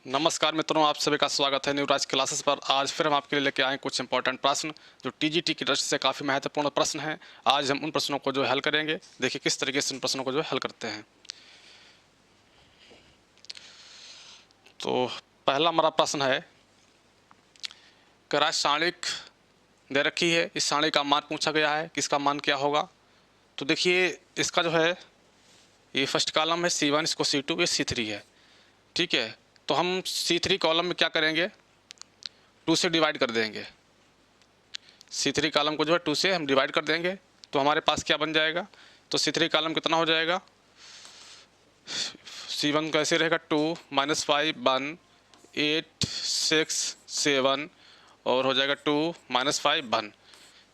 नमस्कार मित्रों, आप सभी का स्वागत है न्यूराज क्लासेस पर। आज फिर हम आपके लिए लेके आए कुछ इंपॉर्टेंट प्रश्न जो टीजीटी की दृष्टि से काफ़ी महत्वपूर्ण प्रश्न हैं। आज हम उन प्रश्नों को जो हल करेंगे। देखिए किस तरीके से उन प्रश्नों को जो हल करते हैं। तो पहला हमारा प्रश्न है, कराश सारणिक दे रखी है, इस सारणी का मान पूछा गया है कि इसका मान क्या होगा। तो देखिए इसका जो है ये फर्स्ट कॉलम है C1, इसको C2, ये C3 है। ठीक है, तो हम C3 कॉलम में क्या करेंगे, 2 से डिवाइड कर देंगे। C3 कॉलम को जो है 2 से हम डिवाइड कर देंगे तो हमारे पास क्या बन जाएगा। तो C3 कॉलम कितना हो जाएगा, C1 कैसे रहेगा 2 -5 1 8 6 7 और हो जाएगा 2 -5 1।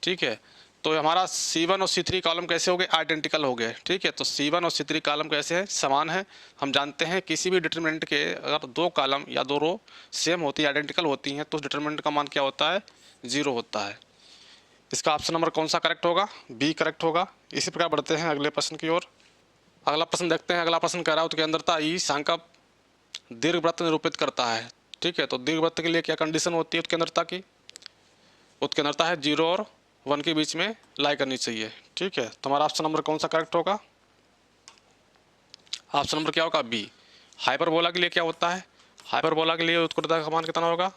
ठीक है, तो हमारा C1 और C3 कॉलम कैसे हो गए, आइडेंटिकल हो गए। ठीक है, तो C1 और C3 कॉलम कैसे हैं, समान है। हम जानते हैं किसी भी डिटरमिनेंट के अगर दो कॉलम या दो रो सेम होती है, आइडेंटिकल होती हैं, तो उस डिटरमिनेंट का मान क्या होता है, 0 होता है। इसका ऑप्शन नंबर कौन सा करेक्ट होगा, बी करेक्ट होगा। इसी प्रकार बढ़ते हैं अगले प्रश्न की ओर। अगला प्रश्न देखते हैं। अगला प्रश्न कह रहा है उत्केंद्रता ई सांख्यिक दीर्घवृत्त निरूपित करता है। ठीक है, तो दीर्घवृत्त के लिए क्या कंडीशन होती है उत्केंद्रता की, उत्केंद्रता है 0 और 1 के बीच में लाई करनी चाहिए। ठीक है, तो हमारा ऑप्शन नंबर कौन सा करेक्ट होगा, ऑप्शन नंबर क्या होगा, बी। हाइपरबोला के लिए क्या होता है, हाइपरबोला के लिए उत्केंद्रता का मान कितना होगा,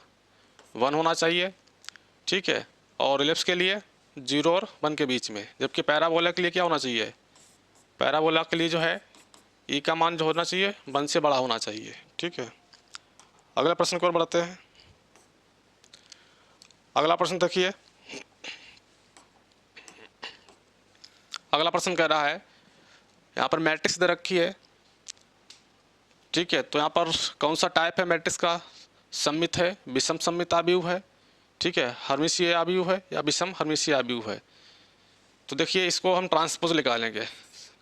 1 होना चाहिए। ठीक है, और इलिप्स के लिए 0 और 1 के बीच में। जबकि पैराबोला के लिए क्या होना चाहिए, पैराबोला के लिए जो है ई का मान जो होना चाहिए 1 से बड़ा होना चाहिए। ठीक है, अगला प्रश्न की ओर बढ़ते हैं। अगला प्रश्न देखिए। अगला प्रश्न कह रहा है, यहाँ पर मैट्रिक्स दे रखी है। ठीक है, तो यहाँ पर कौन सा टाइप है मैट्रिक्स का, सममित है, विषम सममित आव्यूह है, ठीक है, हर्मिशीय आव्यूह है या विषम हर्मिशीय आव्यूह है। तो देखिए इसको हम ट्रांसपोज निकालेंगे।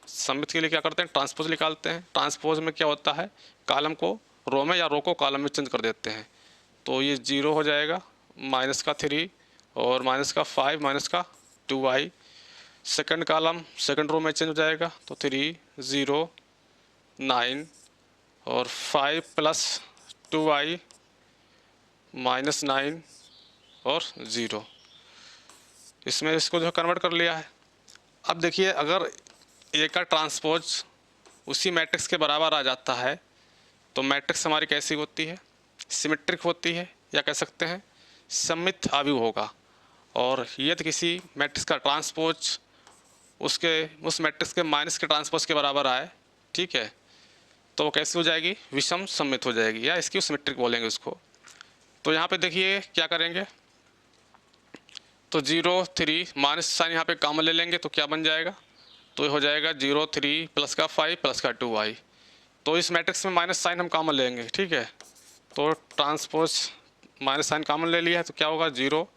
सममित के लिए क्या करते हैं, ट्रांसपोज निकालते हैं। ट्रांसपोज में क्या होता है, कॉलम को रो में या रो को कॉलम में चेंज कर देते हैं। तो ये 0 हो जाएगा, -3 और -5 -2i। Second column second row में चेंज हो जाएगा, तो 3 0 9 और 5 + 2i -9 और 0। इसमें इसको जो कन्वर्ट कर लिया है। अब देखिए अगर ए का ट्रांसपोज उसी मैट्रिक्स के बराबर आ जाता है तो मैट्रिक्स हमारी कैसी होती है, सिमेट्रिक होती है, या कह सकते हैं सममित आव्यूह होगा। और यदि किसी मैट्रिक्स का ट्रांसपोज उस मैट्रिक्स के माइनस के ट्रांसपोज के बराबर आए, ठीक है, तो वो कैसी हो जाएगी, विषम सममित हो जाएगी, या इसकी सिमेट्रिक बोलेंगे उसको। तो यहाँ पे देखिए क्या करेंगे, तो 0 3 माइनस साइन यहाँ पे कॉमन ले लेंगे तो क्या बन जाएगा, तो ये हो जाएगा 0 3 प्लस का 5 प्लस का 2i। तो इस मैट्रिक्स में माइनस साइन हम कॉमन लेंगे। ठीक है, तो ट्रांसपोज माइनस साइन कॉमन ले लिया है तो क्या होगा 0,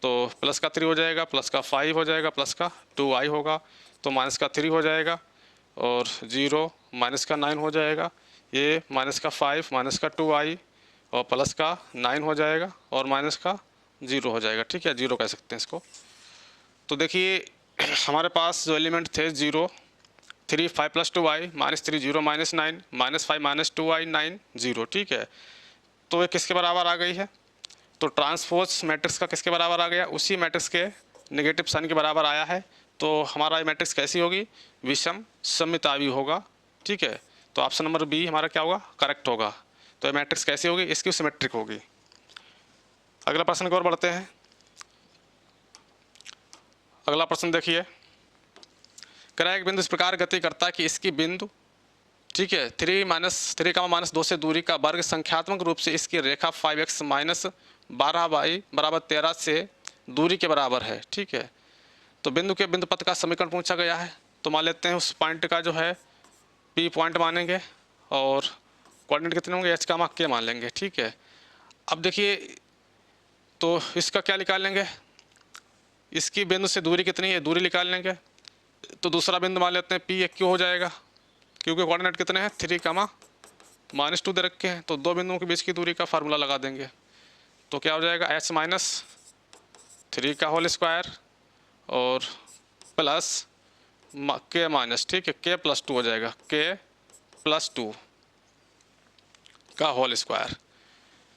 तो प्लस का 3 हो जाएगा, प्लस का 5 हो जाएगा, प्लस का 2i होगा, तो माइनस का 3 हो जाएगा और 0 माइनस का 9 हो जाएगा, ये माइनस का 5 माइनस का 2i और प्लस का 9 हो जाएगा और माइनस का 0 हो जाएगा। ठीक है, 0 कह सकते हैं इसको। तो देखिए हमारे पास जो एलिमेंट थे 0 3 5 + 2i -3 0 -9 -5 -2i 9 0। ठीक है, तो ये किसके बराबर आ गई है, तो ट्रांसपोज मैट्रिक्स का किसके बराबर आ गया, उसी मैट्रिक्स के नेगेटिव साइन के बराबर आया है। तो हमारा ये मैट्रिक्स कैसी होगी, विषम सममित आव्यूह होगा। ठीक है, तो ऑप्शन नंबर बी हमारा क्या होगा, करेक्ट होगा। तो ये मैट्रिक्स कैसी होगी, इसकी सिमेट्रिक होगी। अगला प्रश्न की ओर बढ़ते हैं। अगला प्रश्न देखिए, कह एक बिंदु इस प्रकार गति करता है कि इसकी बिंदु, ठीक है, 3 - 2 से दूरी का वर्ग संख्यात्मक रूप से इसकी रेखा 5x - 12y = 13 से दूरी के बराबर है। ठीक है, तो बिंदु के बिंदु पथ का समीकरण पूछा गया है। तो मान लेते हैं उस पॉइंट का जो है पी पॉइंट मानेंगे और कोऑर्डिनेट कितने होंगे, h का k मान लेंगे। ठीक है, अब देखिए तो इसका क्या निकाल लेंगे, इसकी बिंदु से दूरी कितनी है, दूरी निकाल लेंगे। तो दूसरा बिंदु मान लेते हैं पी एक क्यों हो जाएगा, क्योंकि कोऑर्डिनेट कितने हैं 3 -2 दे रखे हैं। तो दो बिंदुओं के बीच की दूरी का फार्मूला लगा देंगे। तो क्या हो जाएगा, h - 3 का होल स्क्वायर और प्लस k माइनस, ठीक है, k + 2 हो जाएगा, k + 2, का होल स्क्वायर।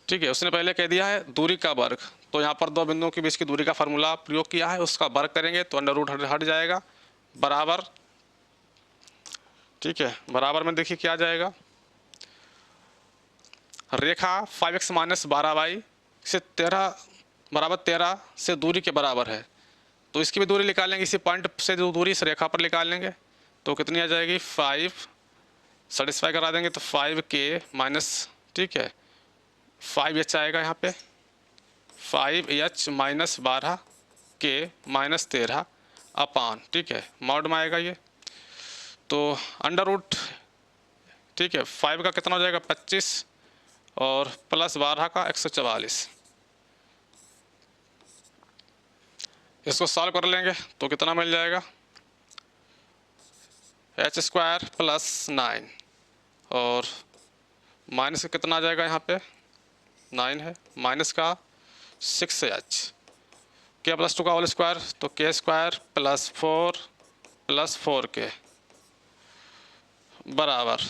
ठीक है, उसने पहले कह दिया है दूरी का वर्ग, तो यहाँ पर दो बिंदुओं के बीच की दूरी का फार्मूला प्रयोग किया है, उसका वर्ग करेंगे तो अंडर रूट हट जाएगा, बराबर। ठीक है, बराबर में देखिए क्या आ जाएगा, रेखा 5x माइनस 12y से 13 बराबर 13 से दूरी के बराबर है, तो इसकी भी दूरी निकालेंगे, इसी पॉइंट से जो दूरी इस रेखा पर निकाल लेंगे, तो कितनी आ जाएगी 5 सेटिस्फाई करा देंगे तो 5k माइनस, ठीक है 5h आएगा यहाँ पे, 5h माइनस 12k माइनस 13 अपान, ठीक है मॉड में आएगा ये, तो अंडर रूट, ठीक है 5 का कितना हो जाएगा 25 और प्लस 12 का 144। इसको सॉल्व कर लेंगे तो कितना मिल जाएगा, एच स्क्वायर प्लस 9 और माइनस का कितना आ जाएगा, यहाँ पे 9 है, माइनस का 6h, के प्लस 2 का होल स्क्वायर तो के स्क्वायर प्लस 4 बराबर,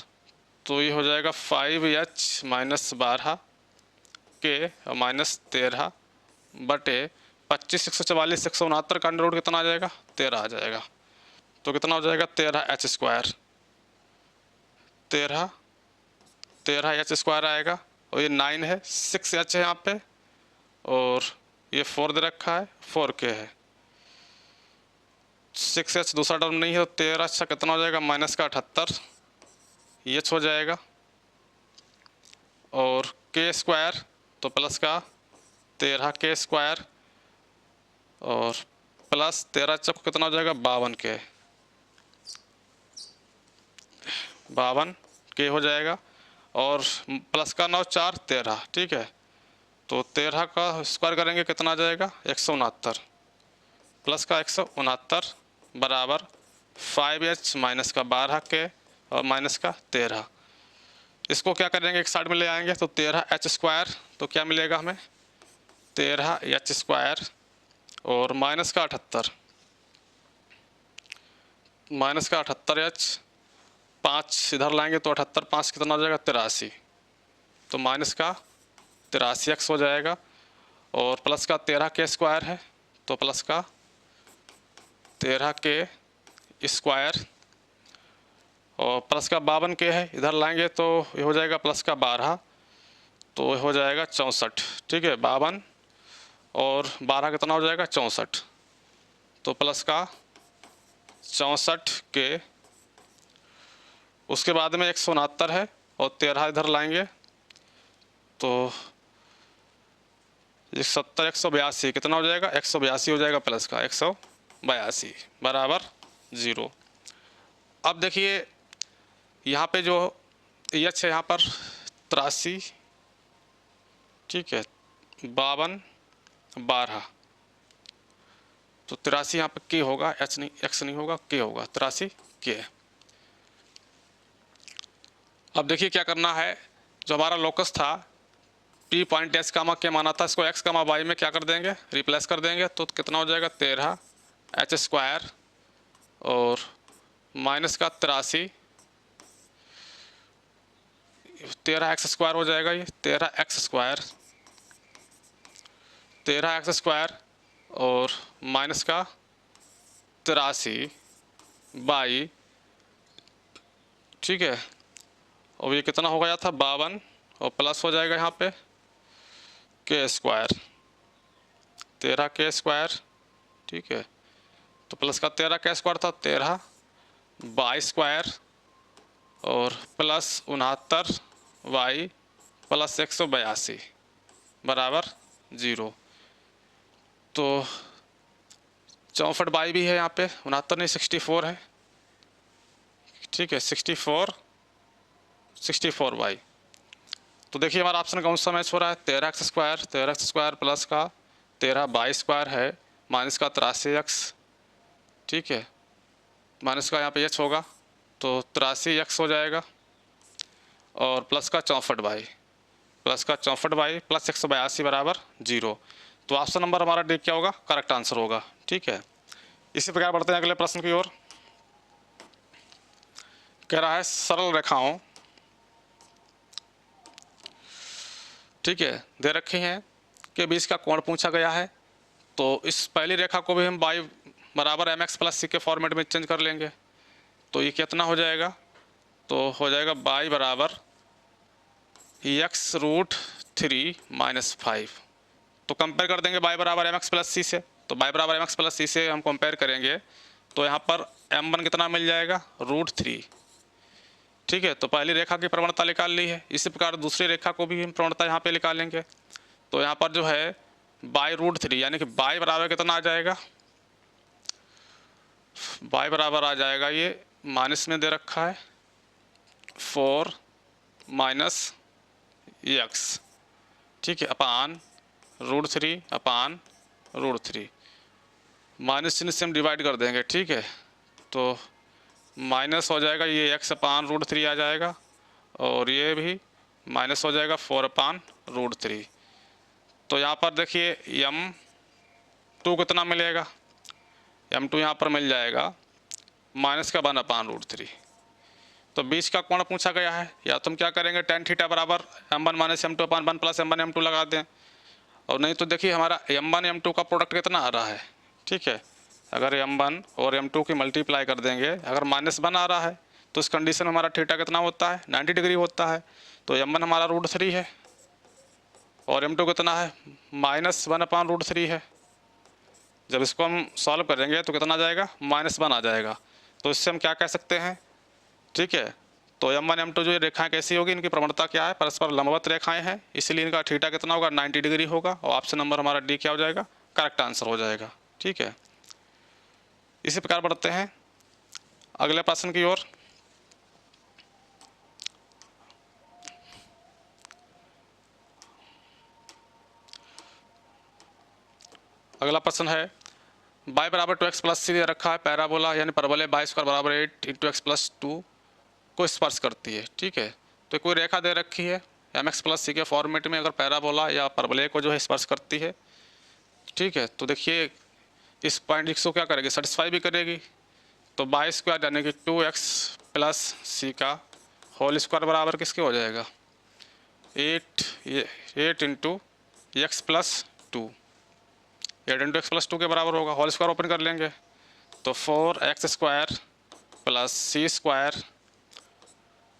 तो ये हो जाएगा 5h माइनस 12 के माइनस 13 बटे 25 144 169 का अंडर रूट कितना आ जाएगा 13 आ जाएगा, तो कितना हो जाएगा 13h स्क्वायर, 13h स्क्वायर आएगा, और ये 9 है, 6h है यहाँ पे, और ये 4 दे रखा है, 4k है, 6h दूसरा टर्म नहीं है, तो 13 अच्छा कितना हो जाएगा माइनस का 78 ये हो जाएगा, और के स्क्वायर तो प्लस का 13k स्क्वायर और प्लस 13 चक कितना हो जाएगा 52k हो जाएगा, और प्लस का 9 4 13, ठीक है, तो 13 का स्क्वायर करेंगे कितना आ जाएगा 169 प्लस का 169 बराबर 5h माइनस का 12k और माइनस का 13, इसको क्या करेंगे एक साइड में ले आएंगे तो 13h स्क्वायर, तो क्या मिलेगा हमें 13h स्क्वायर और माइनस का 78, माइनस का 78h, 5 इधर लाएंगे तो 78 5 कितना हो जाएगा 83, तो माइनस का 83x हो जाएगा, और प्लस का 13k स्क्वायर है तो प्लस का 13k स्क्वायर और प्लस का 52k है, इधर लाएंगे तो ये हो जाएगा प्लस का 12, तो हो जाएगा 64, ठीक है 52 और 12 कितना हो जाएगा 64, तो प्लस का 64k, उसके बाद में 169 है और 13 इधर लाएंगे तो 70 182 कितना हो जाएगा 182 हो जाएगा, प्लस का 182 बराबर 0। अब देखिए यहाँ पे जो एच है यहाँ पर 83, ठीक है 52 12, तो 83 यहाँ पे के होगा, एच नहीं एक्स नहीं होगा, के होगा, 83 के। अब देखिए क्या करना है, जो हमारा लोकस था पी पॉइंट एच कामा के माना था, इसको एक्स कामा वाई में क्या कर देंगे रिप्लेस कर देंगे, तो कितना हो जाएगा 13h स्क्वायर और माइनस का 83, 13x स्क्वायर हो जाएगा, ये 13x स्क्वायर और माइनस का 83 बाई, ठीक है, और ये कितना हो गया था 52 और प्लस हो जाएगा यहाँ पे के स्क्वायर, 13k स्क्वायर, ठीक है, तो प्लस का 13k स्क्वायर था 13 बाई स्क्वायर और प्लस 69y प्लस 182 बराबर 0, तो 64y भी है यहाँ पे, 69 नहीं 64 है, ठीक है 64y, तो देखिए हमारा ऑप्शन कौन सा मैच हो रहा है 13x स्क्वायर प्लस का 13 बाई स्क्वायर है माइनस का 83x, ठीक है, माइनस का यहाँ पे एच होगा तो 83x हो जाएगा और प्लस का 64y प्लस 182 बराबर 0, तो ऑप्शन नंबर हमारा डी क्या होगा करेक्ट आंसर होगा। ठीक है, इसी प्रकार बढ़ते हैं अगले प्रश्न की ओर। कह रहा है सरल रेखाओं ठीक है, दे रखी हैं कि बीच का कोण पूछा गया है। तो इस पहली रेखा को भी हम y बराबर एम एक्स प्लस सी के फॉर्मेट में चेंज कर लेंगे। तो ये कितना हो जाएगा, तो हो जाएगा y बराबर x√3 - 5। तो कंपेयर कर देंगे y बराबर एम एक्स प्लस सी से। तो y बराबर एम एक्स प्लस सी से हम कंपेयर करेंगे तो यहाँ पर m1 कितना मिल जाएगा, √3। ठीक है, तो पहली रेखा की प्रवणता निकाल ली है। इसी प्रकार दूसरी रेखा को भी हम प्रवणता यहाँ पे निकालेंगे। तो यहाँ पर जो है y√3 यानी कि y बराबर कितना आ जाएगा, y बराबर आ जाएगा, ये माइनस में दे रखा है 4 - x, ठीक है, अपान √3 माइनस चिन्ह से हम डिवाइड कर देंगे। ठीक है, तो माइनस हो जाएगा, ये x अपान √3 आ जाएगा और ये भी माइनस हो जाएगा 4 अपान √3। तो यहाँ पर देखिए m2 कितना मिलेगा, m2 यहाँ पर मिल जाएगा -1 अपान √3। तो बीच का कोण पूछा गया है, या तुम क्या करेंगे tan थीटा बराबर m1 - m2 अपान 1 + m1 m2 लगा दें, और नहीं तो देखिए हमारा m1 m2 का प्रोडक्ट कितना आ रहा है। ठीक है, अगर m1 और m2 की मल्टीप्लाई कर देंगे, अगर -1 आ रहा है तो इस कंडीशन में हमारा थीटा कितना होता है, 90 डिग्री होता है। तो m1 हमारा √3 है और m2 कितना है, -1 अपान √3 है। जब इसको हम सॉल्व करेंगे तो कितना आ जाएगा, -1 आ जाएगा। तो इससे हम क्या कह सकते हैं, ठीक है, तो m1 m2 जो ये रेखाएं कैसी होगी, इनकी प्रवणता क्या है, परस्पर लंबवत रेखाएं हैं, इसलिए इनका थीटा कितना होगा, 90 डिग्री होगा। और ऑप्शन नंबर हमारा डी क्या हो जाएगा, करेक्ट आंसर हो जाएगा। ठीक है, इसी प्रकार बढ़ते हैं अगले प्रश्न की ओर। अगला प्रश्न है y बराबर 2x प्लस सी दे रखा है, पैराबोला यानी परवलय y² बराबर 8 × x + 2 को स्पर्श करती है। ठीक है, तो कोई रेखा दे रखी है mx प्लस सी के फॉर्मेट में, अगर पैराबोला या परवलय को जो है स्पर्श करती है। ठीक है, तो देखिए इस पॉइंट x को क्या करेगी, सेटिस्फाई भी करेगी। तो y² यानी कि 2x प्लस सी का होल स्क्वायर बराबर किसके हो जाएगा, 8 × x + 2, 8 × x + 2 के बराबर होगा। होल स्क्वायर ओपन कर लेंगे तो 4x² plus c²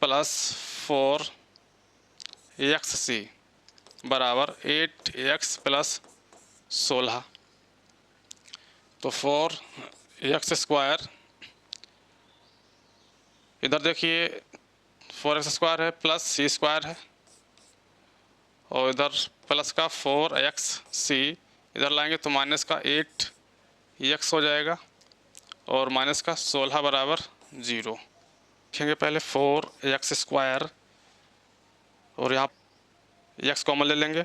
plus 4xc बराबर 8x + 16। तो 4x² इधर देखिए 4x² है प्लस c² है, और इधर प्लस का 4xc इधर लाएंगे तो माइनस का 8x हो जाएगा और माइनस का 16 बराबर 0। लिखेंगे पहले 4x² और यहाँ x कॉमन ले लेंगे।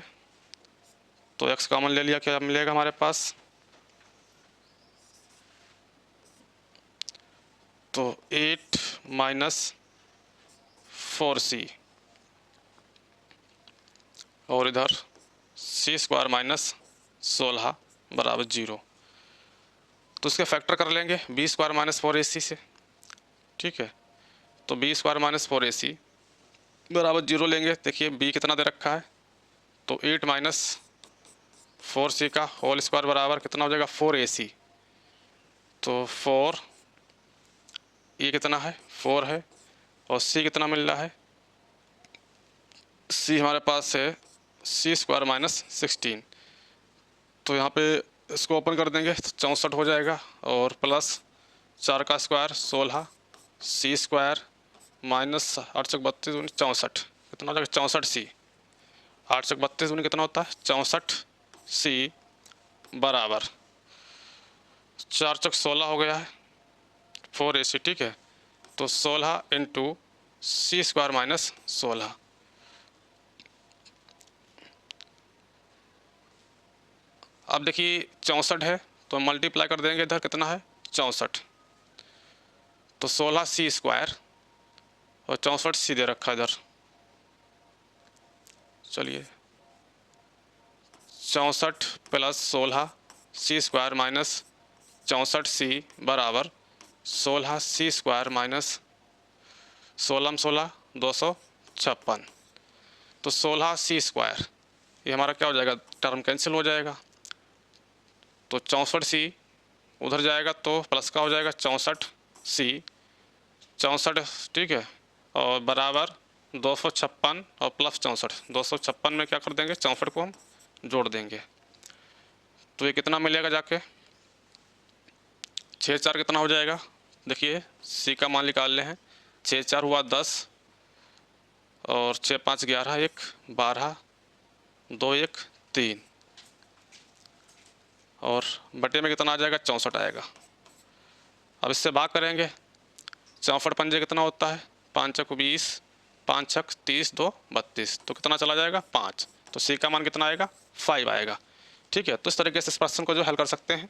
तो x कॉमन ले लिया, क्या मिलेगा हमारे पास, तो 8 - 4c और इधर c² - 16 बराबर 0। तो इसके फैक्टर कर लेंगे b² - 4ac से। ठीक है, तो b² - 4ac बराबर 0 लेंगे। देखिए b कितना दे रखा है, तो 8 - 4c का होल स्क्वायर बराबर कितना हो जाएगा, 4ac। तो 4 ये कितना है, 4 है, और c कितना मिल रहा है, c हमारे पास है c² - 16। तो यहाँ पे इसको ओपन कर देंगे तो 64 हो जाएगा, और प्लस 4 का स्क्वायर 16 c² माइनस 8 × 32 = 64, कितना हो जाएगा, 64c। 8 × 32 कितना होता है, 64c बराबर 4 × 16 हो गया है 4ac। ठीक है, तो 16 × c² - 16। अब देखिए 64 है तो मल्टीप्लाई कर देंगे, इधर कितना है 64, तो 16c² और 64c दे रखा इधर। चलिए 64 + 16 c² - 64c बराबर 16c² - 16 256। तो 16c², ये हमारा क्या हो जाएगा, टर्म कैंसिल हो जाएगा। तो 64C उधर जाएगा तो प्लस का हो जाएगा 64C 64, ठीक है, और बराबर 256 और प्लस 64, 256 में क्या कर देंगे, 64 को हम जोड़ देंगे। तो ये कितना मिलेगा जाके, 6 4 कितना हो जाएगा, देखिए सी का मान निकाल ले हैं। 6 4 हुआ 10 और 6 5 11, 1 12, 2 1 3 और बटे में कितना आ जाएगा, 64 आएगा। अब इससे भाग करेंगे, 64 पंजे कितना होता है, 5 छक 20, 5 छक 30, 2 32, तो कितना चला जाएगा 5। तो सी का मान कितना आएगा, 5 आएगा। ठीक है, तो इस तरीके से इस प्रश्न को जो हल कर सकते हैं।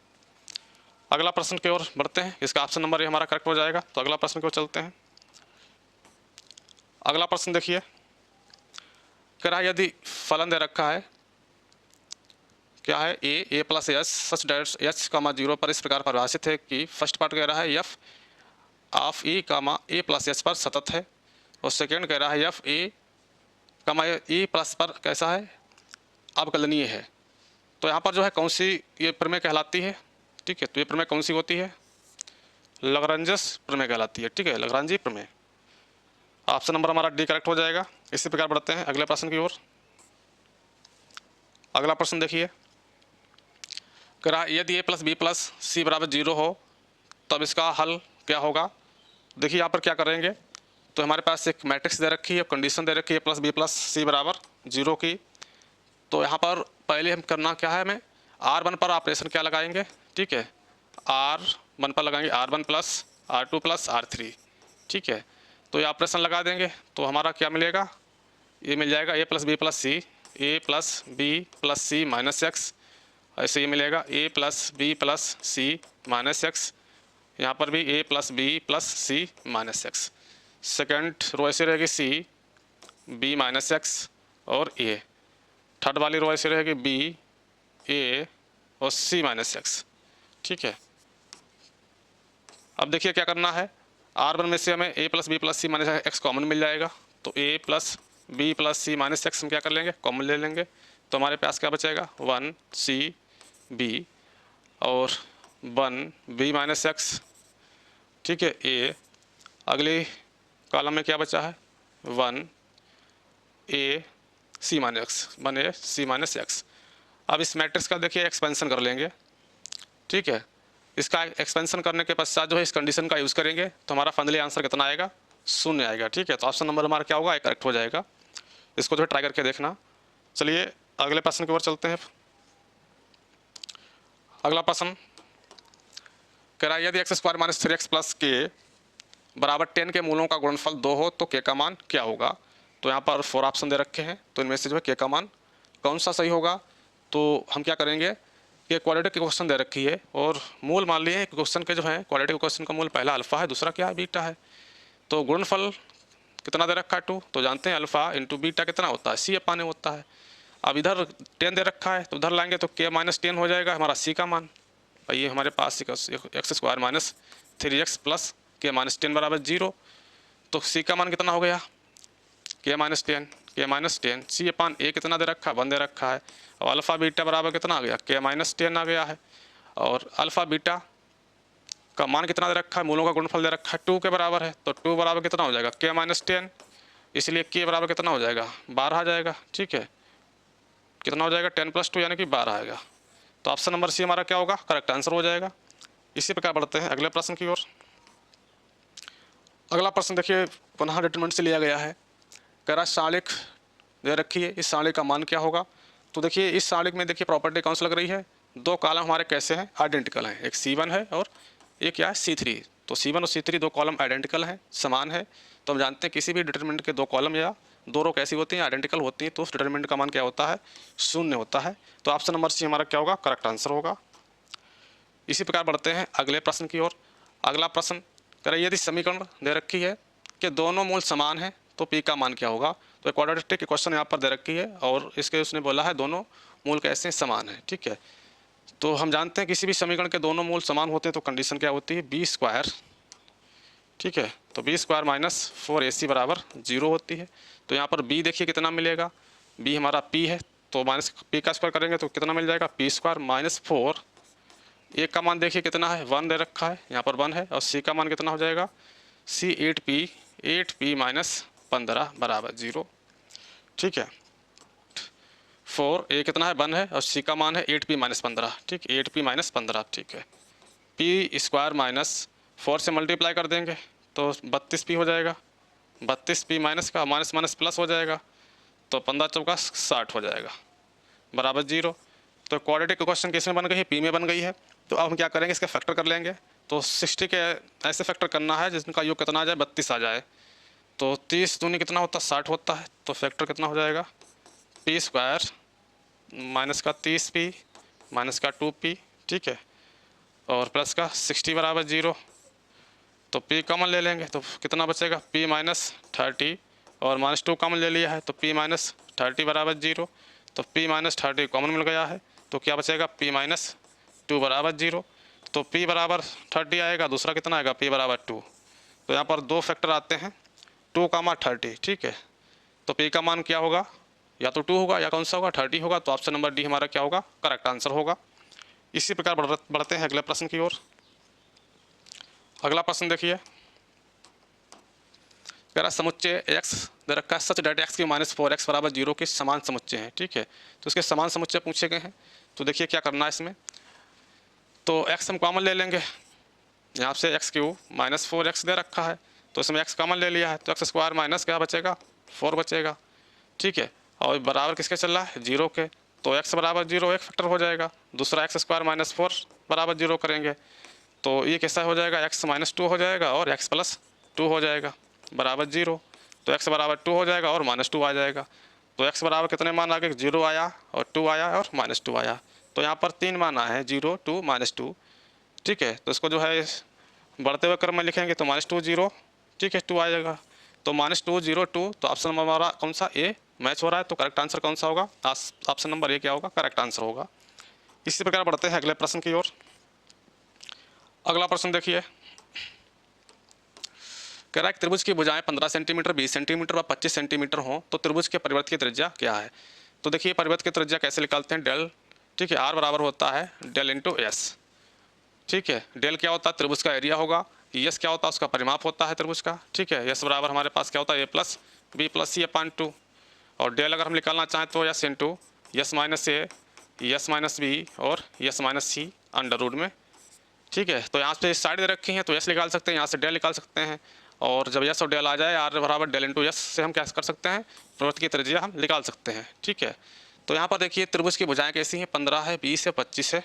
अगला प्रश्न की ओर बढ़ते हैं, इसका ऑप्शन नंबर ये हमारा करेक्ट हो जाएगा। तो अगला प्रश्न की ओर चलते हैं। अगला प्रश्न देखिए, कह रहा है यदि फलन दे रखा है, क्या है, ए प्लस एच सच डैश एच कामा 0 पर इस प्रकार परिभाषित है कि फर्स्ट पार्ट कह रहा है F of A comma A plus H पर सतत है, और सेकेंड कह रहा है F A comma A plus पर कैसा है, अवकलनीय है। तो यहाँ पर जो है कौन सी ये प्रमेय कहलाती है, ठीक है, तो ये प्रमेय कौन सी होती है, लाग्रांजस प्रमेय कहलाती है। ठीक है, लाग्रांजी प्रमेय। ऑप्शन नंबर हमारा डी करेक्ट हो जाएगा। इसी प्रकार बढ़ते हैं अगले प्रश्न की ओर। अगला प्रश्न देखिए, कह रहा यदि ए प्लस बी प्लस सी बराबर 0 हो तब इसका हल क्या होगा। देखिए यहाँ पर क्या करेंगे, तो हमारे पास एक मैट्रिक्स दे रखी है, कंडीशन दे रखी है प्लस बी प्लस सी बराबर 0 की। तो यहाँ पर पहले हम करना क्या है, हमें R1 पर ऑपरेशन क्या लगाएंगे, ठीक है, R1 पर लगाएंगे R1 plus R2 plus R3। ठीक है, तो ये ऑपरेशन लगा देंगे तो हमारा क्या मिलेगा, ये मिल जाएगा ए प्लस बी प्लस सी, ए प्लस बी प्लस सी माइनस एक्स, ऐसे ये मिलेगा ए प्लस बी प्लस सी माइनस एक्स, यहाँ पर भी ए प्लस बी प्लस सी माइनस एक्स। सेकेंड रो ऐसे रहेगी सी बी माइनस एक्स और ए। थर्ड वाली रो ऐसे रहेगी बी ए और सी माइनस एक्स। ठीक है, अब देखिए क्या करना है, R1 में से हमें ए प्लस बी प्लस सी माइनस एक्स कॉमन मिल जाएगा, तो ए प्लस बी प्लस सी माइनस एक्स हम क्या कर लेंगे, कॉमन ले लेंगे। तो हमारे पास क्या बचेगा, 1 सी बी और 1 बी माइनस एक्स। ठीक है, ए अगली कॉलम में क्या बचा है, 1 ए सी माइनस एक्स, 1 ए सी माइनस एक्स। अब इस मैट्रिक्स का देखिए एक्सपेंशन कर लेंगे। ठीक है, इसका एक्सपेंशन करने के पश्चात जो है इस कंडीशन का यूज़ करेंगे तो हमारा फाइनली आंसर कितना आएगा, 0 आएगा। ठीक है, तो ऑप्शन नंबर हमारा क्या होगा, करेक्ट हो जाएगा। इसको जो है ट्राई करके देखना। चलिए अगले प्रश्न की ओर चलते हैं। अगला प्रश्न कह रहा है यदि x square minus 3x plus के बराबर 10 के मूलों का गुणनफल 2 हो तो के का मान क्या होगा। तो यहाँ पर 4 ऑप्शन दे रखे हैं, तो इनमें से जो है के का मान कौन सा सही होगा। तो हम क्या करेंगे, ये क्वाड्रेटिक की क्वेश्चन दे रखी है और मूल मान लिए क्वेश्चन के जो है क्वाड्रेटिक क्वेश्चन का मूल पहला अल्फा है, दूसरा क्या है, बीटा है। तो गुणनफल कितना दे रखा है 2, तो जानते हैं अल्फा इंटू बीटा कितना होता है, सी अपान होता है। अब इधर 10 दे रखा है तो उधर लाएंगे तो के माइनस 10 हो जाएगा हमारा सी का मान। और ये हमारे पास x square minus 3x plus k minus 10 बराबर 0। तो सी का मान कितना हो गया, के माइनस 10, के माइनस 10 सी अपान ए कितना दे रखा है, 1 दे रखा है। और अल्फ़ा बीटा बराबर कितना आ गया, के माइनस 10 आ गया है। और अल्फ़ा बीटा का मान कितना दे रखा है, मूलों का गुणनफल दे रखा है 2 के बराबर है। तो 2 बराबर कितना हो जाएगा, के माइनस 10, इसलिए के बराबर कितना हो जाएगा, 12 आ जाएगा। ठीक है, कितना हो जाएगा, 10 + 2 यानी कि 12 आएगा। तो ऑप्शन नंबर सी हमारा क्या होगा, करेक्ट आंसर हो जाएगा। इसी प्रकार बढ़ते हैं अगले प्रश्न की ओर। अगला प्रश्न देखिए पुनः डिटरमिनेंट से लिया गया है। कह रहा सालिक दे रखी है, इस सालिक का मान क्या होगा। तो देखिए इस सालिक में देखिए प्रॉपर्टी कौन सी लग रही है, 2 कॉलम हमारे कैसे हैं, आइडेंटिकल हैं, एक C1 है और एक क्या है C3। तो C1 और C3 2 कॉलम आइडेंटिकल हैं, समान है। तो हम जानते हैं किसी भी डिटरमिनेंट के 2 कॉलम या 2 रो कैसी होती हैं, आइडेंटिकल होती हैं, तो उस डिटरमिनेंट का मान क्या होता है, 0 होता है। तो ऑप्शन नंबर सी हमारा क्या होगा, करेक्ट आंसर होगा। इसी प्रकार बढ़ते हैं अगले प्रश्न की ओर। अगला प्रश्न करें यदि समीकरण दे रखी है कि दोनों मूल समान हैं तो पी का मान क्या होगा। तो क्वाड्रेटिक क्वेश्चन यहाँ पर दे रखी है और इसके उसने बोला है दोनों मूल कैसे समान है। ठीक है, तो हम जानते हैं किसी भी समीकरण के दोनों मूल समान होते हैं तो कंडीशन क्या होती है, बी स्क्वायर। ठीक है, तो बी स्क्वायर माइनस 4ac बराबर 0 होती है। तो यहाँ पर बी देखिए कितना मिलेगा, बी हमारा पी है तो माइनस पी का स्क्वायर करेंगे तो कितना मिल जाएगा, पी स्क्वायर माइनस 4। ए का मान देखिए कितना है, 1 दे रखा है, यहाँ पर 1 है। और सी का मान कितना हो जाएगा, सी 8p माइनस 15 बराबर 0। ठीक है, 4 ए कितना है, 1 है, और सी का मान है 8p माइनस 15। ठीक, 8p माइनस 15। ठीक है, पी स्क्वायर माइनस 4 से मल्टीप्लाई कर देंगे तो 32p हो जाएगा। 32p माइनस का माइनस माइनस प्लस हो जाएगा, तो 15 चौका 60 हो जाएगा बराबर 0। तो क्वाड्रेटिक क्वेश्चन किस में बन गई है, पी में बन गई है। तो अब हम क्या करेंगे, इसके फैक्टर कर लेंगे। तो 60 के ऐसे फैक्टर करना है जिसका योग कितना आ जाए, 32 आ जाए। तो 30 दूनी कितना होता है, 60 होता है। तो फैक्टर कितना हो जाएगा, पी स्क्वायर माइनस का 30p माइनस का 2p। ठीक है, और प्लस का 60 बराबर 0। तो p कॉमन ले लेंगे तो कितना बचेगा, p माइनस 30, और माइनस 2 कॉमन ले लिया है तो p माइनस 30 बराबर 0। तो p माइनस 30 कॉमन मिल गया है, तो क्या बचेगा, p माइनस 2 बराबर 0। तो p बराबर 30 आएगा, दूसरा कितना आएगा, p बराबर 2। तो यहाँ पर दो फैक्टर आते हैं, 2 का मान 30। ठीक है, तो p का मान क्या होगा, या तो 2 होगा या कौन सा होगा, 30 होगा। तो ऑप्शन नंबर डी हमारा क्या होगा, करेक्ट आंसर होगा। इसी प्रकार बढ़ते हैं अगले प्रश्न की ओर। अगला प्रश्न देखिए, कह रहा समुच्चय x दे रखा है सच डेट x की माइनस 4x बराबर 0 के समान समुच्चय हैं। ठीक है, तो इसके समान समुच्चय पूछे गए हैं। तो देखिए क्या करना है इसमें, तो x हम कॉमन ले लेंगे, यहाँ से एक्स क्यू माइनस 4x दे रखा है, तो इसमें x कॉमन ले लिया है, तो एक्स स्क्वायर माइनस क्या बचेगा, 4 बचेगा। ठीक है, और बराबर किसके चल रहा है, 0 के। तो x बराबर 0 एक फैक्टर हो जाएगा, दूसरा एक्स स्क्वायर माइनस 4 बराबर 0 करेंगे तो ये कैसा हो जाएगा, x माइनस 2 हो जाएगा और x प्लस 2 हो जाएगा बराबर 0। तो x बराबर 2 हो जाएगा और माइनस 2 आ जाएगा। तो x बराबर कितने मान आ गए, 0 आया और 2 आया और माइनस 2 आया। तो यहाँ पर 3 मान आए हैं, 0 2 माइनस 2। ठीक है, तो इसको जो है बढ़ते हुए क्रम में लिखेंगे तो माइनस 2 0। ठीक है, 2 आएगा, तो माइनस 2 0 2। तो ऑप्शन नंबर हमारा कौन सा, ए मैच हो रहा है। तो करेक्ट आंसर कौन सा होगा, ऑप्शन नंबर ए क्या होगा, करेक्ट आंसर होगा। इसी प्रकार बढ़ते हैं अगले प्रश्न की ओर। अगला प्रश्न देखिए, कह रहा है त्रिभुज की भुजाएं 15 सेंटीमीटर 20 सेंटीमीटर व 25 सेंटीमीटर हो तो त्रिभुज के परिवर्त की त्रिज्या क्या है। तो देखिए परिवर्त की त्रिज्या कैसे निकालते हैं, डेल। ठीक है, आर बराबर होता है डेल इंटू एस। ठीक है, डेल क्या होता है, त्रिभुज का एरिया होगा, यस क्या होता है, उसका परिमाप होता है त्रिभुज का। ठीक है, यस बराबर हमारे पास क्या होता है, ए प्लस बी प्लस सी अपान 2। और डेल अगर हम निकालना चाहें तो यस इंटू यस माइनस ए यस माइनस बी और यस माइनस सी अंडर रूट में। ठीक है, तो यहाँ से साइड दे रखी हैं तो यस निकाल सकते हैं, यहाँ से डेल निकाल सकते हैं। और जब यस और डेल आ जाए, आर बराबर डेल इंटू यस से हम क्या कर सकते हैं, प्रवृत्त की त्रिज्या हम निकाल सकते हैं। ठीक है, तो यहाँ पर देखिए त्रिभुज की भुजाएं कैसी हैं, 15 है, 20 है, 25 है।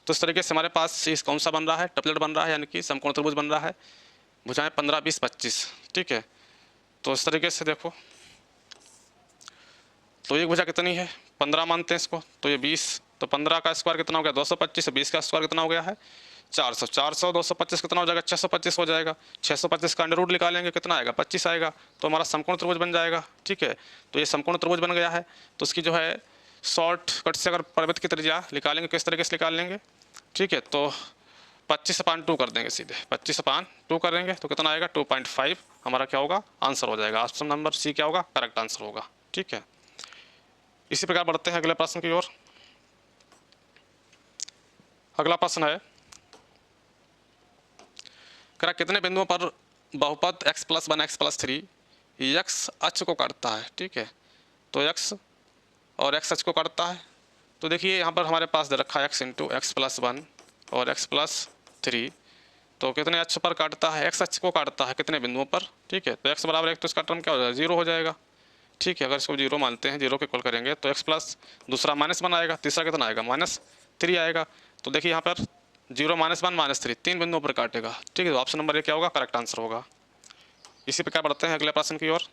तो इस तरीके से हमारे पास इस कौन सा बन रहा है, टपलेट बन रहा है, यानी कि समकोण त्रिभुज बन रहा है। भुजाएं 15 20 25। ठीक है, तो इस तरीके से देखो, तो एक भुजा कितनी है, 15 मानते हैं इसको, तो ये 20, तो 15 का स्क्वायर कितना हो गया 225, 20 का स्क्वायर कितना हो गया है 400, 400 225 कितना हो जाएगा 625 हो जाएगा। 625 का अंडर रूट निकालेंगे कितना आएगा 25 आएगा, तो हमारा समकोण त्रिभुज बन जाएगा। ठीक है, तो ये समकोण त्रिभुज बन गया है। तो उसकी जो है शॉर्ट कट से अगर परिवर्त की त्रिज्या निकालेंगे किस तरीके से निकाल लेंगे। ठीक है, तो 25/2 कर देंगे, सीधे 25/2 करेंगे तो कितना आएगा 2.5 हमारा क्या होगा आंसर हो जाएगा। ऑप्शन नंबर सी क्या होगा, करेक्ट आंसर होगा। ठीक है, इसी प्रकार बढ़ते हैं अगले प्रश्न की ओर। अगला प्रश्न है, करा कितने बिंदुओं पर बहुपद x + 1 x + 3 x अक्ष को काटता है। ठीक है, तो x और x अक्ष को काटता है। तो देखिए यहाँ पर हमारे पास दे रखा है x इंटू x + 1 और x + 3, तो कितने अक्ष पर काटता है, x अक्ष को काटता है कितने बिंदुओं पर। ठीक है, तो x बराबर 1 तो इसका टर्म क्या हो जाएगा 0 हो जाएगा। ठीक है, अगर इसको 0 मानते हैं, 0 के इक्वल करेंगे तो x प्लस दूसरा -1 आएगा, तीसरा कितना आएगा -3 आएगा। तो देखिए यहाँ पर 0 -1 -3 3 बिंदुओं पर काटेगा। ठीक है, तो ऑप्शन नंबर ये क्या होगा, करेक्ट आंसर होगा। इसी प्रकार बढ़ते हैं अगले प्रश्न की ओर।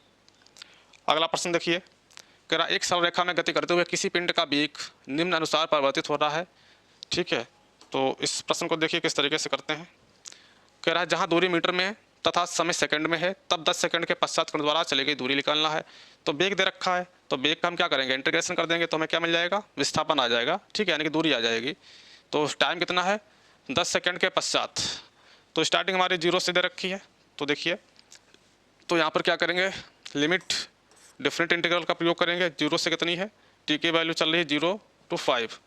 अगला प्रश्न देखिए, कह रहा एक सरल रेखा में गति करते हुए किसी पिंड का वेग निम्न अनुसार परिवर्तित हो रहा है। ठीक है, तो इस प्रश्न को देखिए किस तरीके से करते हैं। कह रहा है जहाँ दूरी मीटर में तथा समय सेकंड में है तब 10 सेकंड के पश्चात कण द्वारा चली गई दूरी निकालना है। तो वेग दे रखा है, तो वेग का हम क्या करेंगे, इंटीग्रेशन कर देंगे तो हमें क्या मिल जाएगा, विस्थापन आ जाएगा। ठीक है, यानी कि दूरी आ जाएगी। तो टाइम कितना है 10 सेकंड के पश्चात। तो स्टार्टिंग हमारी 0 से दे रखी है, तो देखिए तो यहाँ पर क्या करेंगे, लिमिट डिफरेंट इंटीग्रल का प्रयोग करेंगे। 0 से कितनी है टी की वैल्यू चल रही है 0 to 5,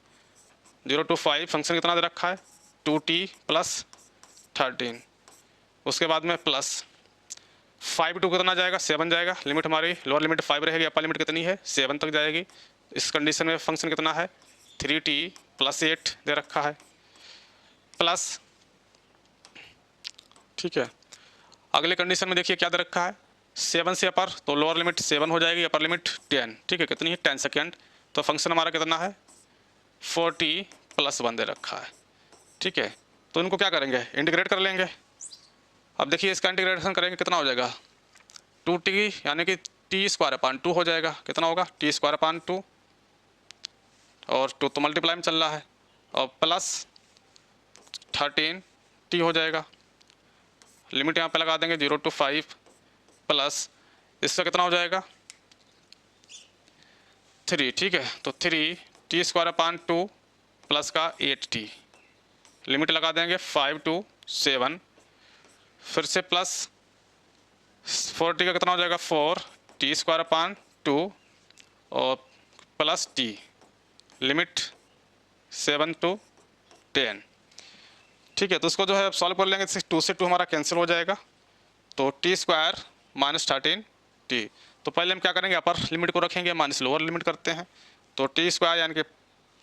0 to 5 फंक्शन कितना दे रखा है 2t + 13, उसके बाद में प्लस 5 टू कितना जाएगा 7 जाएगा, लिमिट हमारी लोअर लिमिट 5 रहेगी, अपर लिमिट कितनी है 7 तक जाएगी। इस कंडीशन में फंक्शन कितना है 3t + 8 दे रखा है प्लस, ठीक है। अगले कंडीशन में देखिए क्या दे रखा है 7 से अपर, तो लोअर लिमिट 7 हो जाएगी, अपर लिमिट 10, ठीक है, कितनी है 10 सेकेंड। तो फंक्शन हमारा कितना है 4t + 1 दे रखा है, ठीक है। तो इनको क्या करेंगे इंटीग्रेट कर लेंगे। अब देखिए इसका इंटीग्रेशन करेंगे कितना हो जाएगा 2t यानी कि t² / 2 हो जाएगा, कितना होगा t²/2 और 2 तो मल्टीप्लाई में चल रहा है और प्लस 13t हो जाएगा, लिमिट यहाँ पे लगा देंगे 0 to 5 प्लस इसका कितना हो जाएगा 3, ठीक है। तो 3t² / 2 प्लस का 8t, लिमिट लगा देंगे 5 to 7, फिर से प्लस 4t का कितना हो जाएगा 4t² / 2 और प्लस t, लिमिट 7 to 10, ठीक है। तो उसको जो है सॉल्व कर लेंगे, 2 से 2 हमारा कैंसिल हो जाएगा, तो t² - 13t। तो पहले हम क्या करेंगे अपर लिमिट को रखेंगे माइनस लोअर लिमिट करते हैं, तो t² यानी कि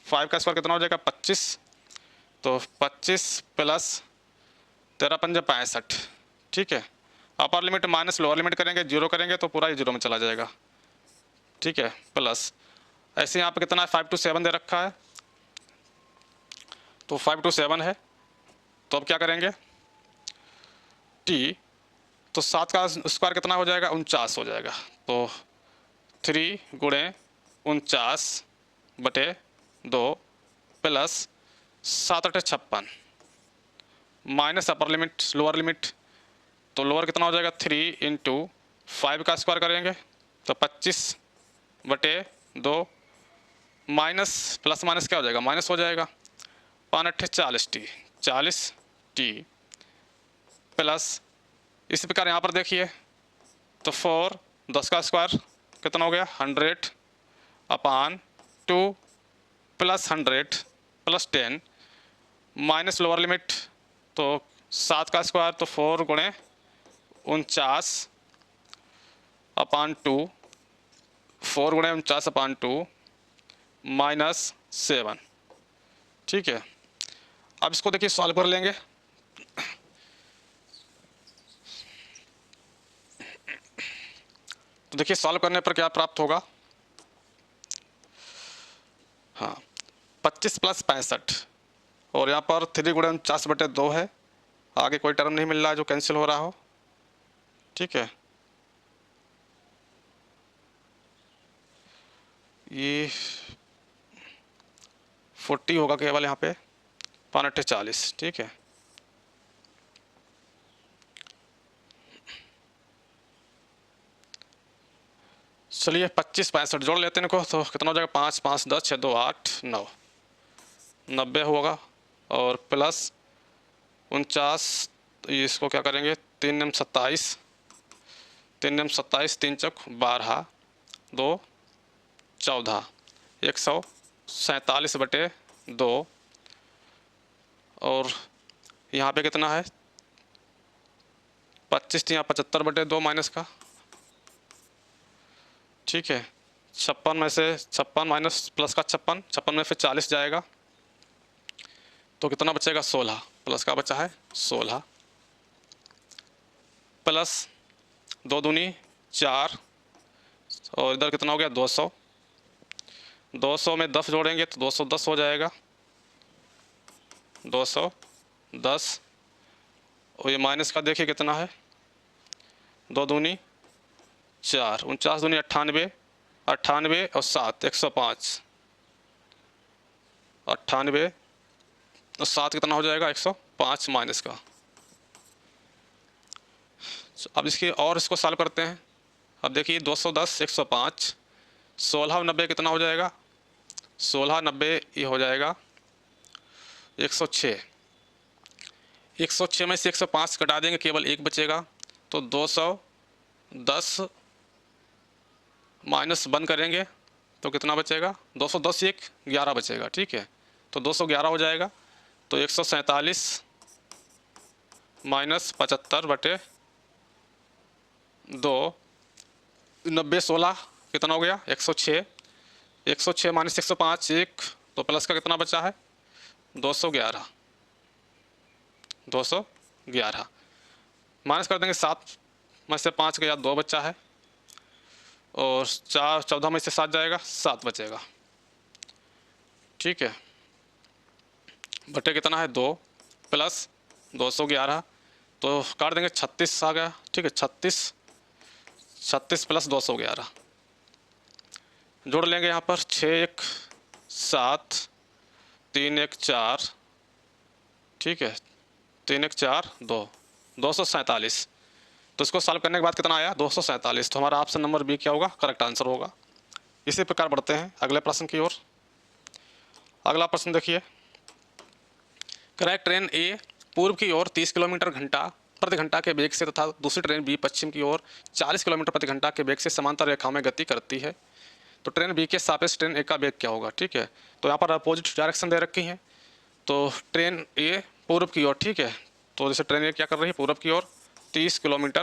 5 का स्क्वायर कितना हो जाएगा 25, तो 25 प्लस 13 × 5 = 65, ठीक है। Upper limit minus lower limit करेंगे, 0 करेंगे तो पूरा ही 0 में चला जाएगा, ठीक है, प्लस ऐसे यहाँ पे कितना है 5 to 7 दे रखा है, तो 5 to 7 है, तो अब क्या करेंगे t, तो 7 का स्क्वायर कितना हो जाएगा 49 हो जाएगा, तो 3 × 49/2 plus 7 × 8 = 56 minus upper limit lower limit, तो लोअर कितना हो जाएगा 3 × 5 का स्क्वायर करेंगे तो 25/2 माइनस प्लस माइनस क्या हो जाएगा माइनस हो जाएगा, 5 × 8 = 40t प्लस इसी प्रकार यहाँ पर देखिए तो 4 10 का स्क्वायर कितना हो गया 100/2 plus 100 plus 10 minus lower limit, तो 7 का स्क्वायर तो 4 × 49/2 4 × 49/2 माइनस 7, ठीक है। अब इसको देखिए सॉल्व कर लेंगे, तो देखिए सॉल्व करने पर क्या प्राप्त होगा, हाँ 25 + 65 और यहाँ पर 3 × 49/2 है, आगे कोई टर्म नहीं मिल रहा है जो कैंसिल हो रहा हो, ठीक है। ये 40 होगा केवल यहाँ पे, 5 × 8 = 40, ठीक है। चलिए 25 65 जोड़ लेते हैं इनको, तो कितना हो जाएगा 5 5 10 6 2 8 9 90 होगा और प्लस 49, इसको क्या करेंगे 3 × 27 3 × 27 3 × 12 2 14 147/2 और यहाँ पे कितना है 25 यहाँ 75/2 माइनस का, ठीक है। 56 में से 56 माइनस प्लस का 56 में फिर 40 जाएगा, तो कितना बचेगा 16, प्लस का बचा है 16 प्लस 2 दूनी 4 और इधर कितना हो गया 200, 200 में 10 जोड़ेंगे तो 210 हो जाएगा, 210 और ये माइनस का देखिए कितना है 2 दूनी 4 49 दूनी 98 98 और 7 105 98 और 7 कितना हो जाएगा 105 माइनस का। अब इसको सॉल्व करते हैं। अब देखिए 210 105 16 और 90 कितना हो जाएगा 16 90 ये हो जाएगा 106 106 में से 105 कटा देंगे केवल 1 बचेगा, तो 210 माइनस 1 करेंगे तो कितना बचेगा, 210 एक 11 बचेगा, ठीक है। तो 211 हो जाएगा। तो 147 माइनस 75 बटे 2, 90 16 कितना हो गया 106, 106 माइनस 105 1, तो प्लस का कितना बचा है 211, 211 माइनस कर देंगे 7 में से 5 गया 2 बचा है, और 4 14 में से 7 जाएगा 7 बचेगा, ठीक है। बटे कितना है 2 प्लस 211, तो काट देंगे 36 आ गया, ठीक है। 36 प्लस 211 जोड़ लेंगे यहाँ पर, 6 1 7 3 1 4, ठीक है, 3 1 4 2, 247। तो इसको सॉल्व करने के बाद कितना आया 247। तो हमारा ऑप्शन नंबर बी क्या होगा, करेक्ट आंसर होगा। इसी प्रकार बढ़ते हैं अगले प्रश्न की ओर। अगला प्रश्न देखिए, करेक्ट ट्रेन ए पूर्व की ओर 30 किलोमीटर प्रति घंटा के वेग से तथा दूसरी ट्रेन बी पश्चिम की ओर 40 किलोमीटर प्रति घंटा के वेग से समांतर रेखाओं में गति करती है। तो ट्रेन बी के सापेक्ष ट्रेन ए का वेग क्या होगा, ठीक है। तो यहाँ पर अपोजिट डायरेक्शन दे रखी है। तो ट्रेन ए पूर्व की ओर, ठीक है, तो जैसे ट्रेन ए क्या कर रही है पूर्व की ओर 30 किलोमीटर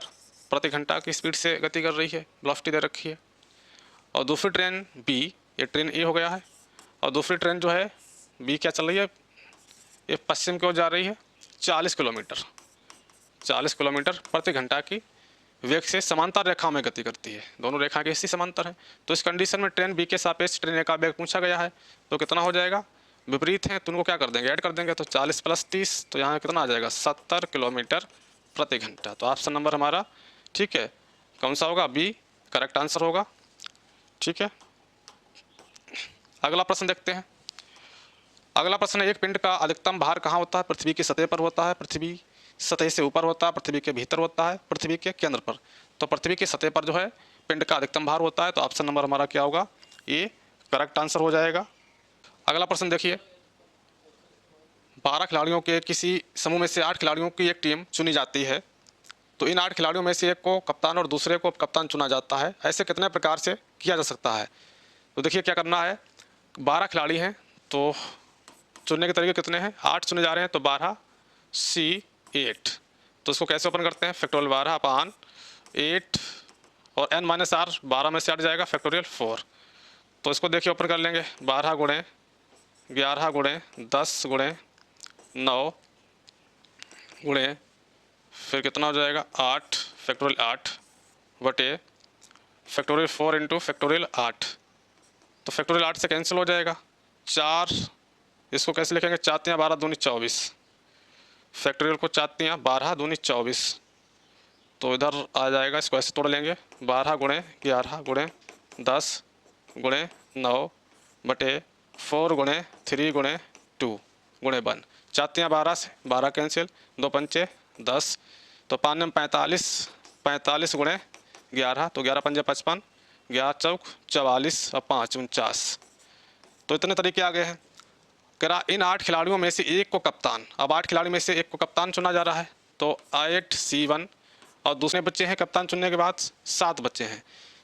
प्रति घंटा की स्पीड से गति कर रही है, वेलोसिटी दे रखी है। और दूसरी ट्रेन बी, ये ट्रेन ए हो गया है, और दूसरी ट्रेन जो है बी क्या चल रही है, ये पश्चिम की ओर जा रही है 40 किलोमीटर प्रति घंटा की वेग से समांतर रेखा में गति करती है। दोनों रेखा के इसी समांतर हैं। तो इस कंडीशन में ट्रेन बी के सापेक्ष ट्रेन ए का वेग पूछा गया है, तो कितना हो जाएगा, विपरीत है तो उनको क्या कर देंगे, ऐड कर देंगे। तो 40 प्लस 30, तो यहाँ कितना आ जाएगा 70 किलोमीटर प्रति घंटा। तो ऑप्शन नंबर हमारा, ठीक है, कौन सा होगा, बी करेक्ट आंसर होगा, ठीक है। अगला प्रश्न देखते हैं। अगला प्रश्न है, एक पिंड का अधिकतम भार कहाँ होता है, पृथ्वी की सतह पर होता है, पृथ्वी सतह से ऊपर होता है, पृथ्वी के भीतर होता है, पृथ्वी के केंद्र पर। तो पृथ्वी की सतह पर जो है पिंड का अधिकतम भार होता है। तो ऑप्शन नंबर हमारा क्या होगा, ये करेक्ट आंसर हो जाएगा। अगला प्रश्न देखिए, 12 खिलाड़ियों के किसी समूह में से 8 खिलाड़ियों की एक टीम चुनी जाती है। तो इन 8 खिलाड़ियों में से एक को कप्तान और दूसरे को कप्तान चुना जाता है। ऐसे कितने प्रकार से किया जा सकता है। तो देखिए क्या करना है, 12 खिलाड़ी हैं, तो चुनने के तरीके कितने हैं, 8 चुने जा रहे हैं, तो 12 C 8। तो इसको कैसे ओपन करते हैं, फैक्टोरियल 12 अपान 8 और n माइनस r, 12 में से 8 जाएगा फैक्टोरियल 4। तो इसको देखिए ओपन कर लेंगे, 12 गुणे 11 गुणे 10 गुणे 9 गुणे फिर कितना हो जाएगा 8 फैक्टोरियल 8 बटे फैक्टोरियल 4 इंटू फैक्टोरियल 8। तो फैक्टोरियल 8 से कैंसिल हो जाएगा, 4 इसको कैसे लिखेंगे, 4 तियाँ 12 दूनी 24, फैक्टोरियल को 4 तियाँ 12 दूनी 24। तो इधर आ जाएगा, इसको ऐसे तोड़ लेंगे, 12 गुणे 11 गुणे 10 गुणे 9 बटे 4 गुणे 3 गुणे 2 गुणे 1। 4 तियाँ 12 से 12 कैंसिल, 2 पंचे 10, तो 5 में 45, 45 गुणे 11, तो 11 पंजे 55, 11 चौक 44 और 5 49। तो इतने तरीके आ गए हैं। करा इन 8 खिलाड़ियों में से एक को कप्तान, अब 8 खिलाड़ी में से एक को कप्तान चुना जा रहा है। तो 8 C1 और दूसरे बच्चे हैं कप्तान चुनने के बाद 7 बच्चे हैं,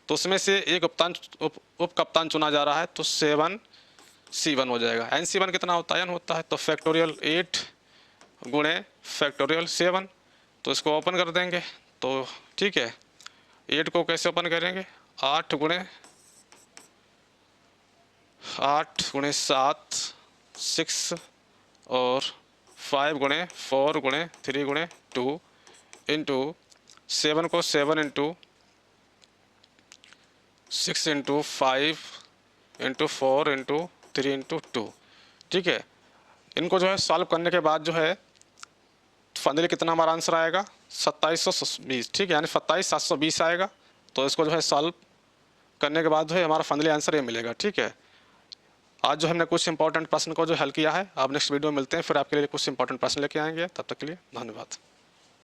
तो उसमें से एक उप कप्तान चुना जा रहा है, तो 7 C1 हो जाएगा। NC1 कितना होता है, n होता है, तो फैक्टोरियल 8 गुणे फैक्टोरियल 7। तो इसको ओपन कर देंगे, तो ठीक है, 8 को कैसे ओपन करेंगे, 8 गुणे 7 6 और 5 गुणे 4 गुणे 3 गुणे 2 इंटू 7 को 7 into 6 into 5 into 4 into 3 into 2, ठीक है। इनको जो है सॉल्व करने के बाद जो है फाइनली कितना हमारा आंसर आएगा 2720, ठीक है, यानी 27720 आएगा। तो इसको जो है सॉल्व करने के बाद जो है हमारा फाइनली आंसर ये मिलेगा, ठीक है। आज जो हमने कुछ इंपॉर्टेंट प्रश्न को जो हल किया है, अब नेक्स्ट वीडियो में मिलते हैं, फिर आपके लिए कुछ इंपॉर्टेंट प्रश्न लेके आएंगे। तब तक के लिए धन्यवाद।